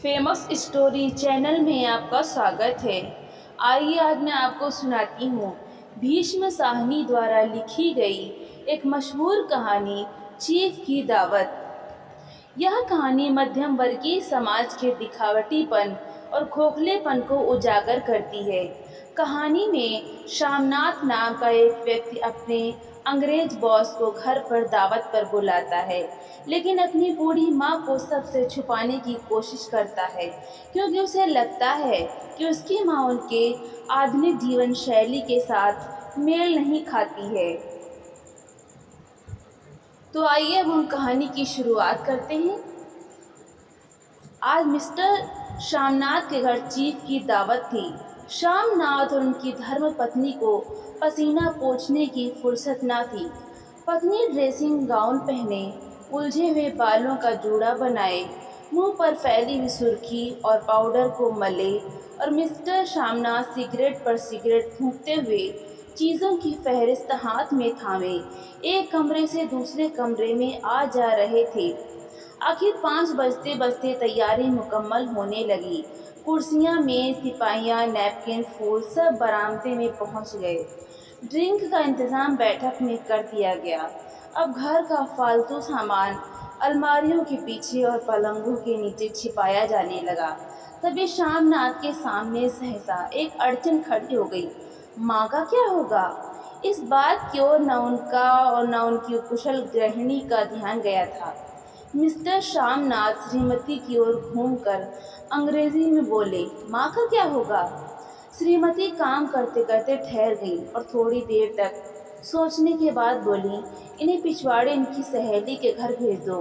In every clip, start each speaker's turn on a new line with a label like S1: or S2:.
S1: Famous story channel में आपका स्वागत है। आइए आज मैं आपको सुनाती हूँ भीष्म साहनी द्वारा लिखी गई एक मशहूर कहानी चीफ की दावत। यह कहानी मध्यम वर्गीय समाज के दिखावटीपन और खोखलेपन को उजागर करती है। कहानी में श्यामनाथ नाम का एक व्यक्ति अपने अंग्रेज बॉस को घर पर दावत पर बुलाता है, लेकिन अपनी बूढ़ी माँ को सबसे छुपाने की कोशिश करता है, क्योंकि उसे लगता है कि उसकी माँ उनके आधुनिक जीवन शैली के साथ मेल नहीं खाती है। तो आइए अब हम कहानी की शुरुआत करते हैं। आज मिस्टर श्यामनाथ के घर चीफ की दावत थी। श्यामनाथ और उनकी धर्म पत्नी को पसीना पोंछने की फुर्सत न थी। पत्नी ड्रेसिंग गाउन पहने, उलझे हुए बालों का जूड़ा बनाए, मुंह पर फैली हुई सुर्खी और पाउडर को मले, और मिस्टर श्यामनाथ सिगरेट पर सिगरेट फूंकते हुए चीज़ों की फहरिस्त हाथ में थामे एक कमरे से दूसरे कमरे में आ जा रहे थे। आखिर 5 बजते बजते तैयारी मुकम्मल होने लगी। कुर्सियाँ, मेज, सिपाहियाँ, नैपकिन, फूल सब बरामदे में पहुँच गए। ड्रिंक का इंतज़ाम बैठक में कर दिया गया। अब घर का फालतू सामान अलमारियों के पीछे और पलंगों के नीचे छिपाया जाने लगा। तभी श्यामनाथ के सामने सहसा एक अड़चन खड़ी हो गई। माँ का क्या होगा? इस बात की ओर न उनका और न उनकी कुशल गृहिणी का ध्यान गया था। मिस्टर श्यामनाथ श्रीमती की ओर घूमकर अंग्रेजी में बोले, माँ का क्या होगा? श्रीमती काम करते करते ठहर गई और थोड़ी देर तक सोचने के बाद बोली, इन्हें पिछवाड़े इनकी सहेली के घर भेज दो।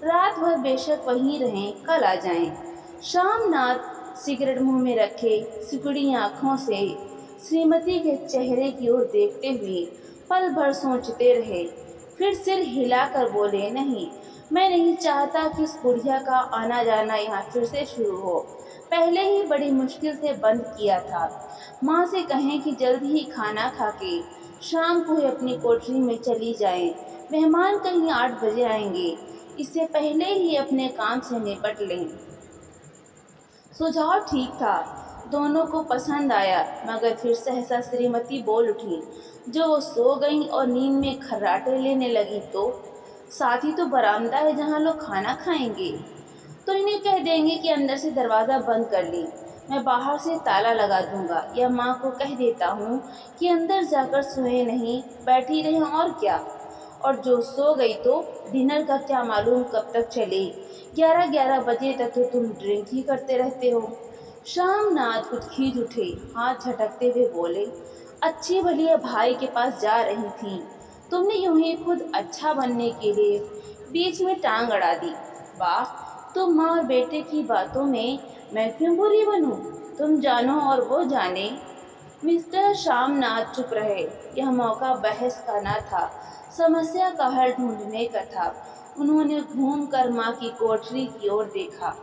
S1: रात भर बेशक वहीं रहें, कल आ जाएं। श्यामनाथ सिगरेट मुंह में रखे सिकुड़ी आँखों से श्रीमती के चेहरे की ओर देखते हुए पल भर सोचते रहे। फिर सिर हिलाकर बोले, नहीं, मैं नहीं चाहता कि इस बुढ़िया का आना जाना यहाँ फिर से शुरू हो। पहले ही बड़ी मुश्किल से बंद किया था। माँ से कहें कि जल्द ही खाना खा के शाम को ही अपनी कोठरी में चली जाएं। मेहमान कहीं 8 बजे आएंगे, इससे पहले ही अपने काम से निपट लें। सुझाव ठीक था, दोनों को पसंद आया, मगर फिर सहसा श्रीमती बोल उठी, जो वो सो गई और नींद में खर्राटे लेने लगी तो साथ ही तो बरामदा है जहाँ लोग खाना खाएंगे। तो इन्हें कह देंगे कि अंदर से दरवाज़ा बंद कर ली, मैं बाहर से ताला लगा दूंगा, या माँ को कह देता हूँ कि अंदर जाकर सोए नहीं, बैठी रहें और क्या। और जो सो गई तो डिनर का क्या मालूम कब तक चले, 11-11 बजे तक तो तुम ड्रिंक ही करते रहते हो। श्यामनाथ कुछ खींच उठे, हाथ झटकते हुए बोले, अच्छी भली भाई के पास जा रही थी, तुमने यूं ही खुद अच्छा बनने के लिए बीच में टांग अड़ा दी। वाह, तुम माँ और बेटे की बातों में मैं क्यों बुरी बनूं? तुम जानो और वो जाने। मिस्टर श्यामनाथ चुप रहे। यह मौका बहस का न था, समस्या का हल ढूंढने का था। उन्होंने घूमकर माँ की कोठरी की ओर देखा।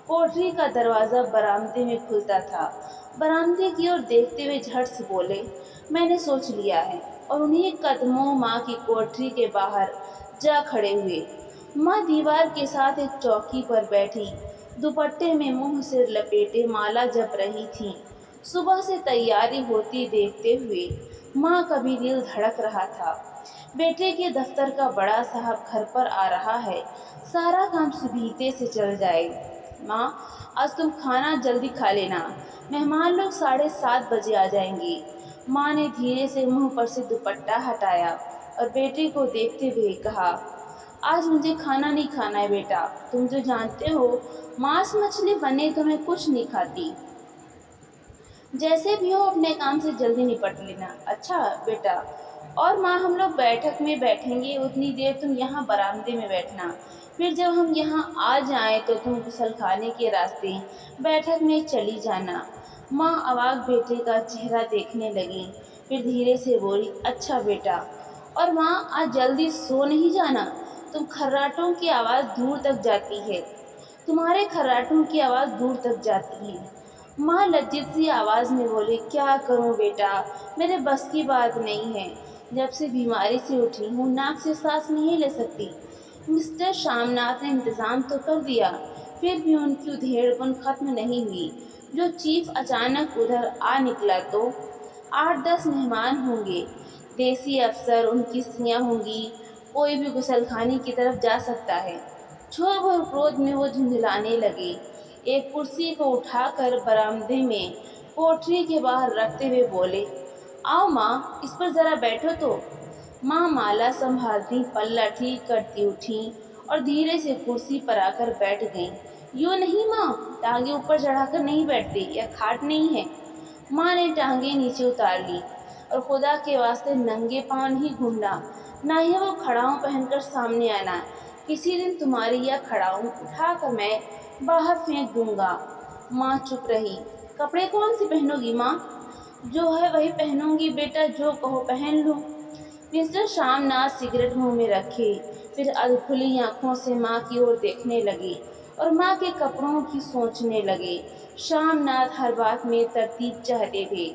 S1: कोठरी का दरवाज़ा बरामदे में खुलता था। बरामदे की ओर देखते हुए झट से बोले, मैंने सोच लिया है, और उन्हीं कदमों माँ की कोठरी के बाहर जा खड़े हुए। माँ दीवार के साथ एक चौकी पर बैठी दुपट्टे में मुंह सिर लपेटे माला जप रही थी। सुबह से तैयारी होती देखते हुए माँ का भी दिल धड़क रहा था। बेटे के दफ्तर का बड़ा साहब घर पर आ रहा है, सारा काम सुबीते से चल जाए। माँ, आज तुम खाना जल्दी खा लेना, मेहमान लोग 7:30 बजे आ जाएंगे। माँ ने धीरे से मुंह पर से दुपट्टा हटाया और बेटे को देखते हुए कहा, आज मुझे खाना नहीं खाना है बेटा, तुम जो जानते हो मांस मछली बने तो मैं कुछ नहीं खाती। जैसे भी हो अपने काम से जल्दी निपट लेना। अच्छा बेटा। और माँ, हम लोग बैठक में बैठेंगे, उतनी देर तुम यहाँ बरामदे में बैठना, फिर जब हम यहाँ आ जाएं तो तुम गुसल खाने के रास्ते बैठक में चली जाना। माँ अवाक बेटे का चेहरा देखने लगी, फिर धीरे से बोली, अच्छा बेटा। और माँ, आज जल्दी सो नहीं जाना, तुम खर्राटों की आवाज़ दूर तक जाती है, तुम्हारे खर्राटों की आवाज़ दूर तक जाती है। माँ लज्जित सी आवाज़ में बोली, क्या करूँ बेटा, मेरे बस की बात नहीं है, जब से बीमारी से उठी हूँ नाक से सांस नहीं ले सकती। मिस्टर श्यामनाथ ने इंतज़ाम तो कर दिया, फिर भी उनकी उधेड़बुन खत्म नहीं हुई। जो चीफ अचानक उधर आ निकला तो 8-10 मेहमान होंगे, देसी अफसर, उनकी स्त्रियां होंगी, कोई भी गुसलखाने की तरफ जा सकता है। क्षोभ और क्रोध में वो झुंझलाने लगे। एक कुर्सी को उठाकर बरामदे में कोठरी के बाहर रखते हुए बोले, आओ माँ, इस पर जरा बैठो तो। माँ माला संभालती पल्ला ठीक करती उठी और धीरे से कुर्सी पर आकर बैठ गईं। यूँ नहीं माँ, टांगे ऊपर चढ़ाकर नहीं बैठती, यह खाट नहीं है। माँ ने टांगे नीचे उतार ली। और खुदा के वास्ते नंगे पाँव नहीं घूमना, ना ही वो खड़ाऊँ पहनकर सामने आना। किसी दिन तुम्हारी यह खड़ाऊँ उठाकर मैं बाहर फेंक दूंगा। माँ चुप रही। कपड़े कौन से पहनोगी माँ? जो है वही पहनूंगी बेटा, जो कहो पहन लूँ। मिस्टर शामनाथ सिगरेट मुंह में रखे, फिर अधखुली आंखों से माँ की ओर देखने लगे और माँ के कपड़ों की सोचने लगे। शामनाथ हर बात में तरतीब चाहते थे।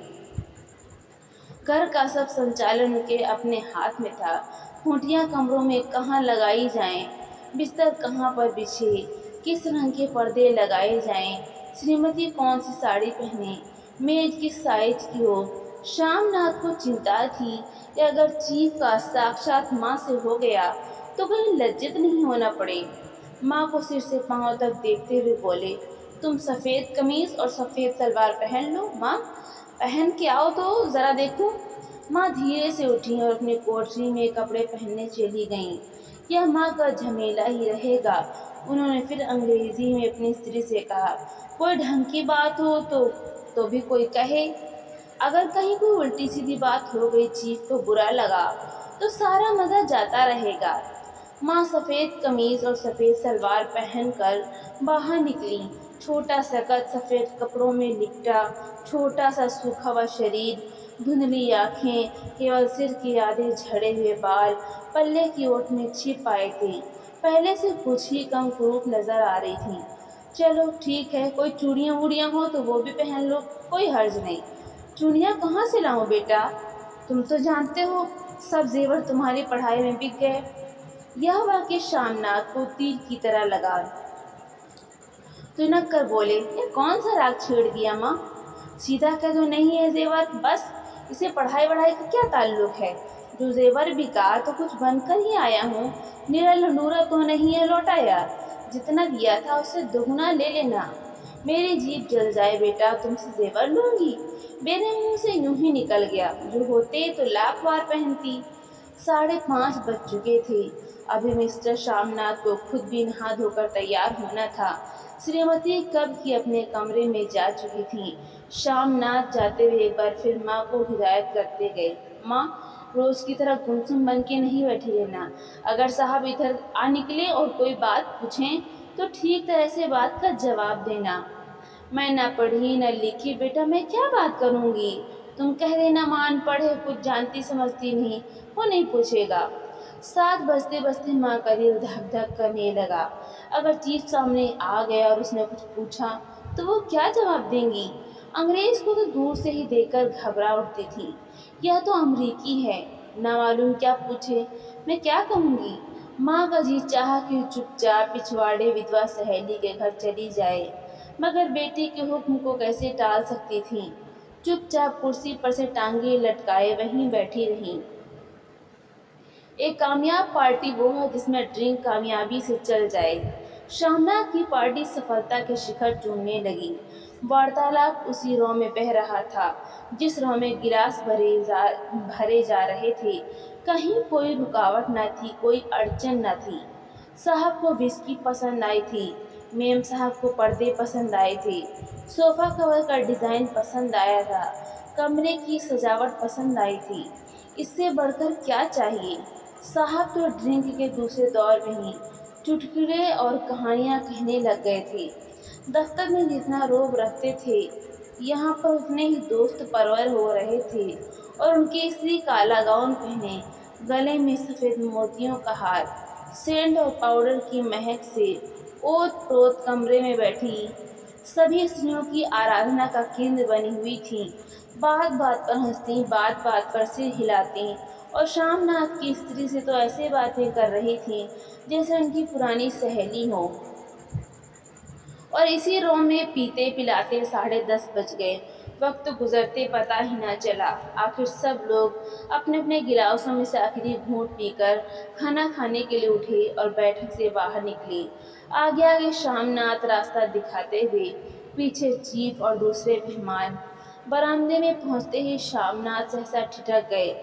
S1: घर का सब संचालन उनके अपने हाथ में था। खूंटियाँ कमरों में कहाँ लगाई जाएं, बिस्तर कहाँ पर बिछे, किस रंग के पर्दे लगाए जाएं, श्रीमती कौन सी साड़ी पहने, मेज किस साइज की हो। शामनाथ को चिंता थी कि अगर चीफ का साक्षात माँ से हो गया तो कहीं लज्जित नहीं होना पड़े। माँ को सिर से पाँव तक देखते हुए बोले, तुम सफ़ेद कमीज और सफ़ेद सलवार पहन लो माँ, पहन के आओ तो ज़रा देखूं। माँ धीरे से उठी और अपनी कोठरी में कपड़े पहनने चली गईं। यह माँ का झमेला ही रहेगा। उन्होंने फिर अंग्रेजी में अपनी स्त्री से कहा, कोई ढंग की बात हो तो भी कोई कहे। अगर कहीं कोई उल्टी सीधी बात हो गई, चीफ को बुरा लगा तो सारा मज़ा जाता रहेगा। माँ सफ़ेद कमीज़ और सफ़ेद सलवार पहनकर बाहर निकली। छोटा सा कद, सफ़ेद कपड़ों में लिपटा छोटा सा सूखा हुआ शरीर, धुंधली आँखें, केवल सिर के आधे झड़े हुए बाल पल्ले की ओट में छिप आए थे। पहले से कुछ ही कम कुरूप नज़र आ रही थी। चलो ठीक है, कोई चूड़ियाँ वूड़ियाँ हो तो वो भी पहन लो, कोई हर्ज नहीं। चूड़ियाँ कहाँ से लाऊं बेटा? तुम तो जानते हो सब जेवर तुम्हारी पढ़ाई में बिक गए। यह वाक्य शामनाथ को तीर की तरह लगा। तुनक कर बोले, ये कौन सा राग छेड़ दिया माँ? सीधा कह दो नहीं है जेवर, बस। इसे पढ़ाई वढ़ाई का क्या ताल्लुक है? जो जेवर बिका तो कुछ बनकर ही आया हूँ, निरा लंडूरा तो नहीं है लौटाया। जितना दिया था उससे दोगुना ले लेना। मेरी जीभ जल जाए बेटा, तुमसे जेवर लूँगी? मेरे मुंह से यूं ही निकल गया, जो होते तो लाख बार पहनती। 5:30 बज चुके थे। अभी मिस्टर शामनाथ को खुद भी नहा धोकर तैयार होना था। श्रीमती कब की अपने कमरे में जा चुकी थी। शामनाथ जाते हुए एक बार फिर माँ को हिदायत करते गए, माँ रोज़ की तरह गुमसुम बन के नहीं बैठी रहना। अगर साहब इधर आ निकले और कोई बात पूछें तो ठीक तरह से बात का जवाब देना। मैं न पढ़ी न लिखी बेटा, मैं क्या बात करूँगी? तुम कह देना माँ अनपढ़ है, कुछ जानती समझती नहीं, वो नहीं पूछेगा। 7 बजते बजते माँ का दिल धक धक करने लगा। अगर चीफ सामने आ गया और उसने कुछ पूछा तो वो क्या जवाब देंगी? अंग्रेज को तो दूर से ही देखकर घबरा उठती थी। यह तो अमरीकी है, ना मालूम क्या पूछे, मैं क्या कहूँगी? माँ का जी चाहा कि चुपचाप पिछवाड़े विधवा सहेली के घर चली जाए, मगर बेटी के हुक्म को कैसे टाल सकती थी। चुपचाप कुर्सी पर से टांगे लटकाए वहीं बैठी रहीं। एक कामयाब पार्टी वो है जिसमें ड्रिंक कामयाबी से चल जाए। शामनाथ की पार्टी सफलता के शिखर चूमने लगी। वार्तालाप उसी रौ में बह रहा था जिस रौ में गिलास भरे जा रहे थे। कहीं कोई रुकावट न थी, कोई अड़चन न थी। साहब को विस्की पसंद आई थी, मेम साहब को पर्दे पसंद आए थे, सोफ़ा कवर का डिज़ाइन पसंद आया था, कमरे की सजावट पसंद आई थी। इससे बढ़कर क्या चाहिए? साहब तो ड्रिंक के दूसरे दौर में ही चुटकुले और कहानियाँ कहने लग गए थे। दफ्तर में जितना रोब रखते थे, यहाँ पर उतने ही दोस्त परवर हो रहे थे और उनकी स्त्री काला गाउन पहने, गले में सफ़ेद मोतियों का हार, सेंट और पाउडर की महक से ओत प्रोत कमरे में बैठी सभी स्त्रियों की आराधना का केंद्र बनी हुई थी। बात बात पर हंसती, बात बात पर सिर हिलाती और शामनाथ की स्त्री से तो ऐसे बातें कर रही थी जैसे उनकी पुरानी सहेली हो। और इसी रोम में पीते पिलाते 10:30 बज गए। वक्त गुजरते पता ही न चला। आखिर सब लोग अपने अपने गिलासों में से आखिरी घूंट पीकर खाना खाने के लिए उठे और बैठक से बाहर निकले। आगे आगे शामनाथ रास्ता दिखाते हुए, पीछे चीफ और दूसरे मेहमान। बरामदे में पहुंचते ही शामनाथ सहसा ठिठक गए।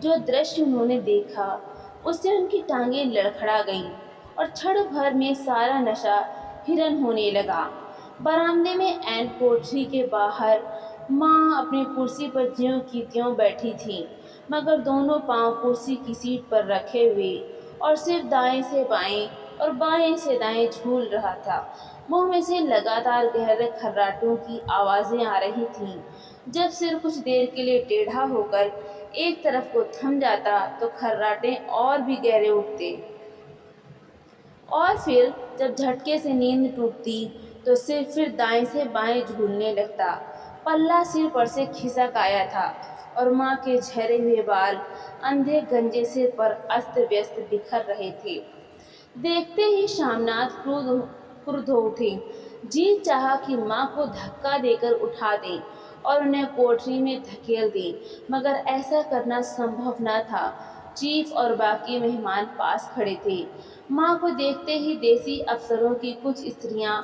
S1: जो दृश्य उन्होंने देखा उससे उनकी टांगें लड़खड़ा गईं और क्षण भर में सारा नशा हिरन होने लगा। बरामदे में ऐन कोठरी के बाहर माँ अपनी कुर्सी पर ज्यों की त्यों बैठी थी, मगर दोनों पांव कुर्सी की सीट पर रखे हुए और सिर दाएं से बाएं और बाएं से दाएं झूल रहा था। मुंह में से लगातार गहरे खर्राटों की आवाज़ें आ रही थीं। जब सिर कुछ देर के लिए टेढ़ा होकर एक तरफ को थम जाता तो खर्राटे और भी गहरे उठते, और फिर जब झटके से नींद टूटती तो सिर फिर दाएं से बाएं झूलने लगता। पल्ला सिर पर से खिसक आया था और माँ के झरे हुए बाल अंधे गंजे सिर पर अस्त व्यस्त बिखर रहे थे। देखते ही शामनाथ क्रुद्ध हो उठे। जी चाहा कि माँ को धक्का देकर उठा दें और उन्हें कोठरी में धकेल दें, मगर ऐसा करना संभव न था। चीफ और बाकी मेहमान पास खड़े थे। माँ को देखते ही देसी अफसरों की कुछ स्त्रियां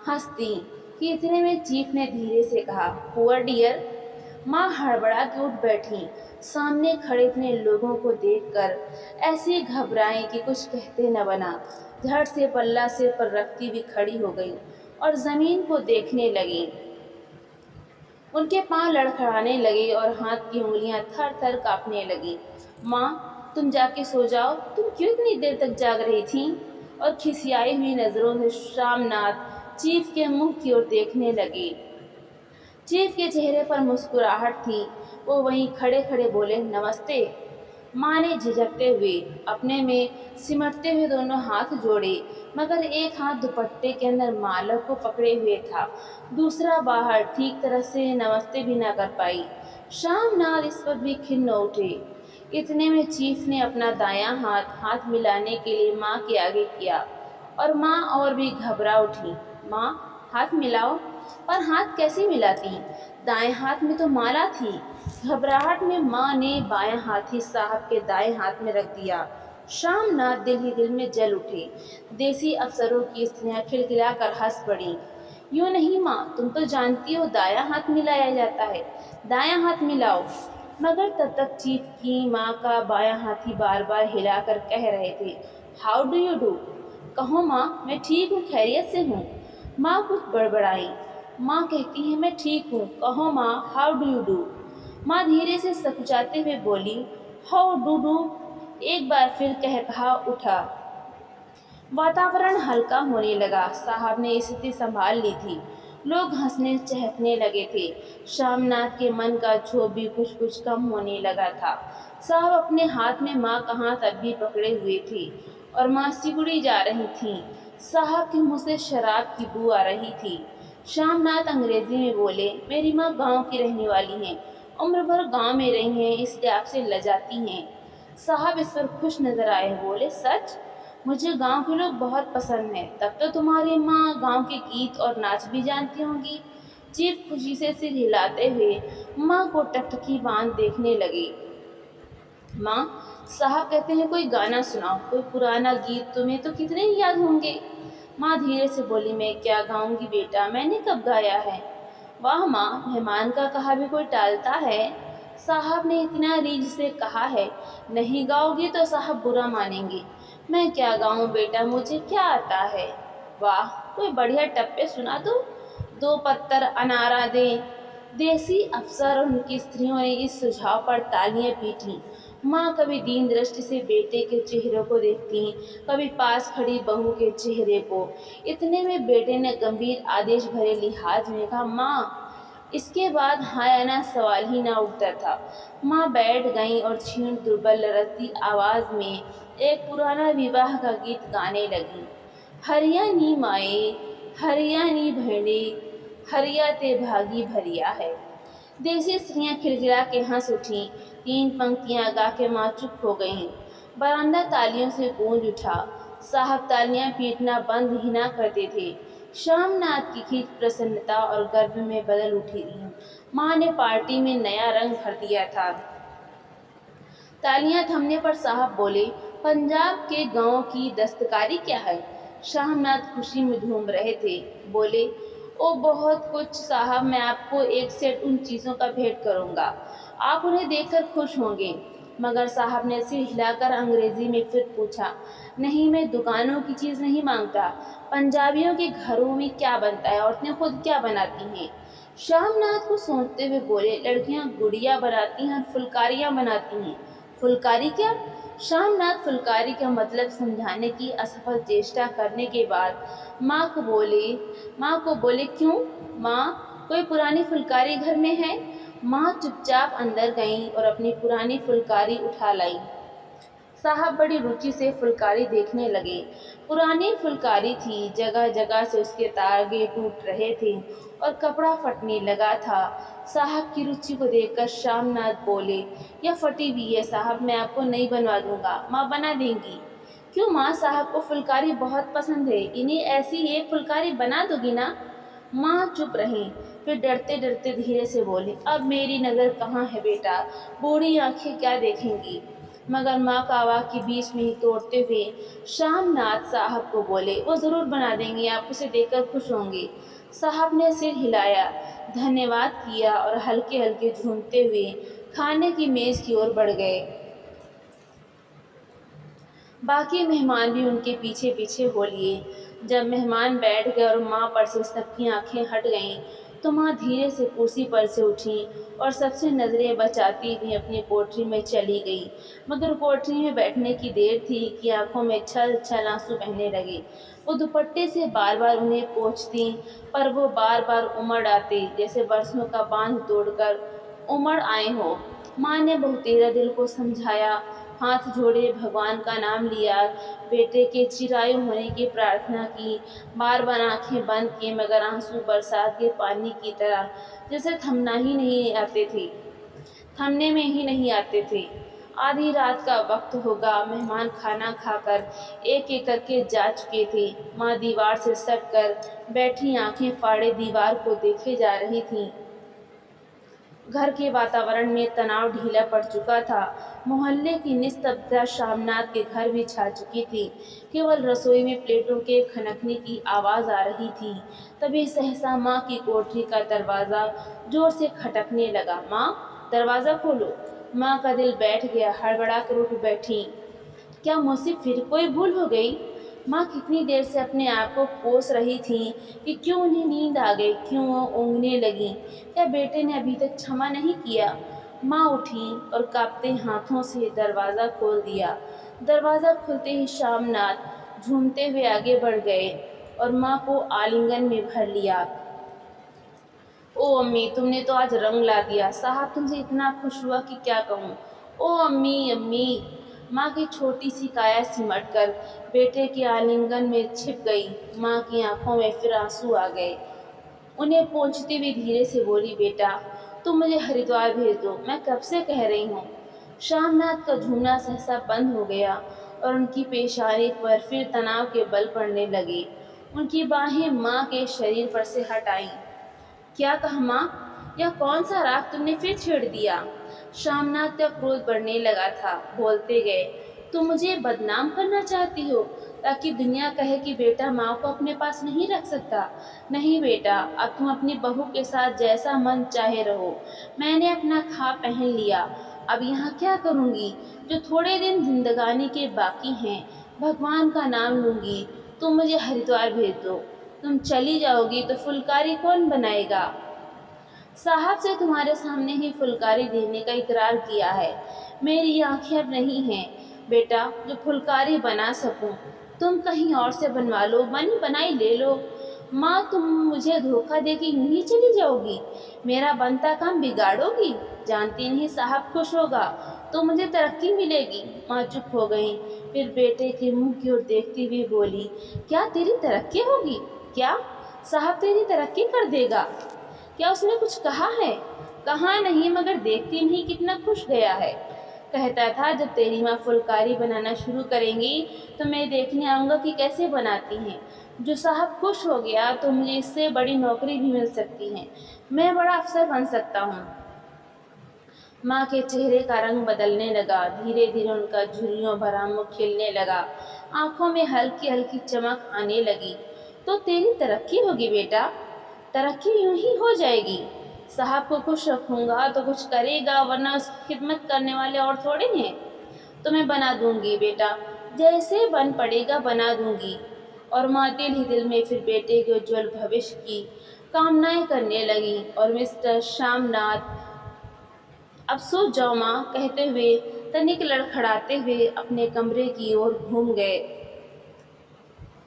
S1: हंसती कि इतने में चीफ ने धीरे से कहा, पुअर डियर। माँ हड़बड़ा के उठ बैठी। सामने खड़े इतने लोगों को देखकर ऐसी घबराई कि कुछ कहते न बना। झट से पल्ला सिर पर रखती हुई खड़ी हो गई और जमीन को देखने लगी। उनके पांव लड़खड़ाने लगे और हाथ की उंगलियां थर थर कांपने लगी। माँ, तुम जाके सो जाओ, तुम क्यों इतनी देर तक जाग रही थीं? और खिसियाई हुई नजरों से शामनाथ चीफ के मुंह की ओर देखने लगे। चीफ के चेहरे पर मुस्कुराहट थी। वो वहीं खड़े खड़े बोले, नमस्ते। माँ ने झिझकते हुए अपने में सिमटते हुए दोनों हाथ जोड़े, मगर एक हाथ दुपट्टे के अंदर मालक को पकड़े हुए था, दूसरा बाहर। ठीक तरह से नमस्ते भी न कर पाई। शामनाथ इस पर भी खिन्न उठे। इतने में चीफ ने अपना दायां हाथ मिलाने के लिए माँ के आगे किया और माँ और भी घबरा उठी। माँ, हाथ मिलाओ। पर हाथ कैसे मिलाती? दाएं हाथ में तो माला थी। घबराहट में माँ ने बायां हाथ ही साहब के दाएं हाथ में रख दिया। शामनाथ दिल ही दिल में जल उठे। देसी अफसरों की स्त्रियां खिलखिलाकर हंस पड़ी। यूँ नहीं माँ, तुम तो जानती हो दायां हाथ मिलाया जाता है, दायां हाथ मिलाओ। मगर तब तक चीफ की माँ का बायां हाथ ही बार बार हिलाकर कह रहे थे, हाउ डू यू डू। कहो माँ, मैं ठीक हूँ, खैरियत से हूँ। माँ कुछ बड़बड़ाई। माँ कहती है, मैं ठीक हूँ, कहो माँ, हाउ डू यू डू। माँ धीरे से सकुचाते हुए बोली, हाउ डू डू। एक बार फिर कहा उठा। वातावरण हल्का होने लगा। साहब ने स्थिति संभाल ली थी। लोग हंसने चहकने लगे थे। शामनाथ के मन का क्षोभ भी कुछ कुछ कम होने लगा था। साहब अपने हाथ में माँ का हाथ अब भी पकड़े हुए थे और माँ सिकुड़ी जा रही थी। साहब के मुंह से शराब की बू आ रही थी। शामनाथ अंग्रेजी में बोले, मेरी माँ गांव की रहने वाली हैं, उम्र भर गांव में रही हैं, इसलिए आपसे लजाती हैं। साहब इस पर खुश नजर आए। बोले, सच? मुझे गांव के लोग बहुत पसंद हैं। तब तो तुम्हारी माँ गांव के गीत और नाच भी जानती होंगी। चीफ खुशी से सिर हिलाते हुए माँ को टकटकी बांध देखने लगे। माँ, साहब कहते हैं कोई गाना सुनाओ, कोई पुराना गीत, तुम्हें तो कितने ही याद होंगे। माँ धीरे से बोली, मैं क्या गाऊंगी बेटा, मैंने कब गाया है। वाह माँ, मेहमान का कहा भी कोई टालता है। साहब ने इतना रीझ से कहा है, नहीं गाओगी तो साहब बुरा मानेंगे। मैं क्या गाऊं बेटा, मुझे क्या आता है। वाह, कोई बढ़िया टप्पे सुना दो पत्तर अनारा दे। देसी अफसर और उनकी स्त्रियों ने इस सुझाव पर तालियां पीटी। माँ कभी दीन दृष्टि से बेटे के चेहरे को देखती, कभी पास खड़ी बहू के चेहरे को। इतने में बेटे ने गंभीर आदेश भरे लिहाज में कहा, माँ। इसके बाद हाँ या ना सवाल ही ना उठता था। माँ बैठ गईं और क्षीण दुर्बल लरजती आवाज़ में एक पुराना विवाह का गीत गाने लगी। हरिया नी माए, हरिया नी बहने, हरिया ते भागी भरिया है। देसी स्त्रियां खिलखिला के हंस उठीं। 3 पंक्तियां गा के माँ चुप हो गईं। बरामदा तालियों से गूंज उठा। साहब तालियां पीटना बंद ही ना करते थे। श्यामनाथ की खींच प्रसन्नता और गर्व में बदल उठी थी। माँ ने पार्टी में नया रंग भर दिया था। तालियां थमने पर साहब बोले, पंजाब के गांव की दस्तकारी क्या है? श्यामनाथ खुशी में झूम रहे थे। बोले, ओ बहुत कुछ साहब, मैं आपको एक सेट उन चीज़ों का भेंट करूंगा, आप उन्हें देखकर खुश होंगे। मगर साहब ने सिर हिलाकर अंग्रेजी में फिर पूछा, नहीं, मैं दुकानों की चीज़ नहीं मांगता। पंजाबियों के घरों में क्या बनता है? औरतें खुद क्या बनाती हैं? श्यामनाथ को सोचते हुए बोले, लड़कियां गुड़िया बनाती हैं और फुलकारियां बनाती हैं। फुलकारी क्या? श्यामनाथ फुलकारी का मतलब समझाने की असफल चेष्टा करने के बाद माँ को बोले, क्यों माँ, कोई पुरानी फुलकारी घर में है? माँ चुपचाप अंदर गईं और अपनी पुरानी फुलकारी उठा लाई। साहब बड़ी रुचि से फुलकारी देखने लगे। पुरानी फुलकारी थी, जगह जगह से उसके तागे टूट रहे थे और कपड़ा फटने लगा था। साहब की रुचि को देखकर श्यामनाथ बोले, यह फटी हुई है साहब, मैं आपको नई बनवा दूंगा, माँ बना देंगी। क्यों माँ, साहब को फुलकारी बहुत पसंद है, इन्हें ऐसी एक फुलकारी बना दोगी ना? माँ चुप रहीं, फिर डरते डरते धीरे से बोली, अब मेरी नज़र कहाँ है बेटा, बूढ़ी आंखें क्या देखेंगी? मगर माँ का आवाज़ के बीच में ही तोड़ते हुए श्यामनाथ साहब को बोले, वो ज़रूर बना देंगे, आप उसे देखकर खुश होंगे। साहब ने सिर हिलाया, धन्यवाद किया और हल्के हल्के झूमते हुए खाने की मेज़ की ओर बढ़ गए। बाकी मेहमान भी उनके पीछे पीछे हो लिए। जब मेहमान बैठ गए और माँ पर से सबकी आंखें हट गईं, तो माँ धीरे से कुर्सी पर से उठी और सबसे नज़रें बचाती हुई अपनी कोठरी में चली गई। मगर कोठरी में बैठने की देर थी कि आंखों में छल छल आंसू बहने लगे। वो दुपट्टे से बार बार उन्हें पोंछती, पर वो बार बार उमड़ आते, जैसे बरसों का बांध तोड़कर उमड़ आए हो। माँ ने बहुतेरा दिल को समझाया, हाथ जोड़े भगवान का नाम लिया, बेटे के चिरायु होने की प्रार्थना की, बार बार आंखें बंद की, मगर आंसू बरसात के पानी की तरह जैसे थमने में ही नहीं आते थे। आधी रात का वक्त होगा, मेहमान खाना खाकर एक एक करके जा चुके थे। माँ दीवार से सट कर बैठी आंखें फाड़े दीवार को देखे जा रही थी। घर के वातावरण में तनाव ढीला पड़ चुका था। मोहल्ले की निस्तब्धता श्यामनाथ के घर भी छा चुकी थी। केवल रसोई में प्लेटों के खनकने की आवाज़ आ रही थी। तभी सहसा माँ की कोठरी का दरवाज़ा जोर से खटकने लगा। माँ, दरवाज़ा खोलो। माँ का दिल बैठ गया, हड़बड़ा कर उठ बैठी। क्या मुझसे फिर कोई भूल हो गई? माँ कितनी देर से अपने आप को कोस रही थी कि क्यों उन्हें नींद आ गई, क्यों वो ऊँघने लगी, क्या बेटे ने अभी तक क्षमा नहीं किया? माँ उठी और कांपते हाथों से दरवाज़ा खोल दिया। दरवाज़ा खुलते ही श्यामनाथ झूमते हुए आगे बढ़ गए और माँ को आलिंगन में भर लिया। ओ अम्मी, तुमने तो आज रंग ला दिया, साहब तुमसे इतना खुश हुआ कि क्या कहूँ। ओ अम्मी, अम्मी। माँ की छोटी सी काया सिमट कर बेटे के आलिंगन में छिप गई। माँ की आंखों में फिर आंसू आ गए। उन्हें पोंछती हुई धीरे से बोली, बेटा तुम मुझे हरिद्वार भेज दो, मैं कब से कह रही हूँ। श्यामनाथ का झूमना सहसा बंद हो गया और उनकी पेशानी पर फिर तनाव के बल पड़ने लगे। उनकी बाहें माँ के शरीर पर से हट आईं। क्या कहा माँ, यह कौन सा राग तुमने फिर छेड़ दिया? श्यामनाथ का क्रोध बढ़ने लगा था। बोलते गए, तुम मुझे बदनाम करना चाहती हो ताकि दुनिया कहे कि बेटा माँ को अपने पास नहीं रख सकता। नहीं बेटा, अब तुम अपनी बहू के साथ जैसा मन चाहे रहो। मैंने अपना खा पहन लिया, अब यहाँ क्या करूँगी? जो थोड़े दिन जिंदगानी के बाकी हैं, भगवान का नाम लूँगी। तुम मुझे हरिद्वार भेज दो। तुम चली जाओगी तो फुलकारी कौन बनाएगा? साहब से तुम्हारे सामने ही फुलकारी देने का इकरार किया है। मेरी आंखें अब नहीं हैं बेटा जो फुलकारी बना सकूं। तुम कहीं और से बनवा लो, बनी बनाई ले लो। माँ, तुम मुझे धोखा देके यूं ही चली जाओगी, मेरा बनता काम बिगाड़ोगी। जानती नहीं साहब खुश होगा तो मुझे तरक्की मिलेगी। माँ चुप हो गई, फिर बेटे के मुंह की ओर देखती हुई बोली, क्या तेरी तरक्की होगी? क्या साहब तेरी तरक्की कर देगा? क्या उसने कुछ कहा है? कहा नहीं, मगर देखती नहीं कितना खुश गया है। कहता था जब तेरी माँ फुलकारी बनाना शुरू करेंगी तो मैं देखने आऊँगा कि कैसे बनाती हैं। जो साहब खुश हो गया तो मुझे इससे बड़ी नौकरी भी मिल सकती है, मैं बड़ा अफसर बन सकता हूँ। माँ के चेहरे का रंग बदलने लगा, धीरे धीरे उनका झुर्रियों भरा मुँह खिलने लगा, आंखों में हल्की हल्की चमक आने लगी। तो तेरी तरक्की होगी बेटा, तरक्की यूं ही हो जाएगी। साहब को खुश रखूंगा तो कुछ करेगा, वरना उसकी खिदमत करने वाले और थोड़े हैं। तो मैं बना दूंगी बेटा, जैसे बन पड़ेगा बना दूंगी। और माँ दिल ही दिल में फिर बेटे के उज्जवल भविष्य की कामनाएं करने लगी। और मिस्टर श्यामनाथ, अब सो जाओ माँ, कहते हुए तनिक लड़खड़ाते हुए अपने कमरे की ओर घूम गए।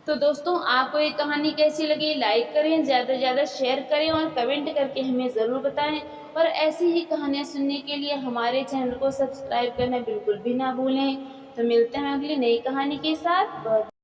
S1: तो दोस्तों, आपको ये कहानी कैसी लगी? लाइक करें, ज़्यादा से ज़्यादा शेयर करें और कमेंट करके हमें ज़रूर बताएं। और ऐसी ही कहानियाँ सुनने के लिए हमारे चैनल को सब्सक्राइब करना बिल्कुल भी ना भूलें। तो मिलते हैं अगली नई कहानी के साथ।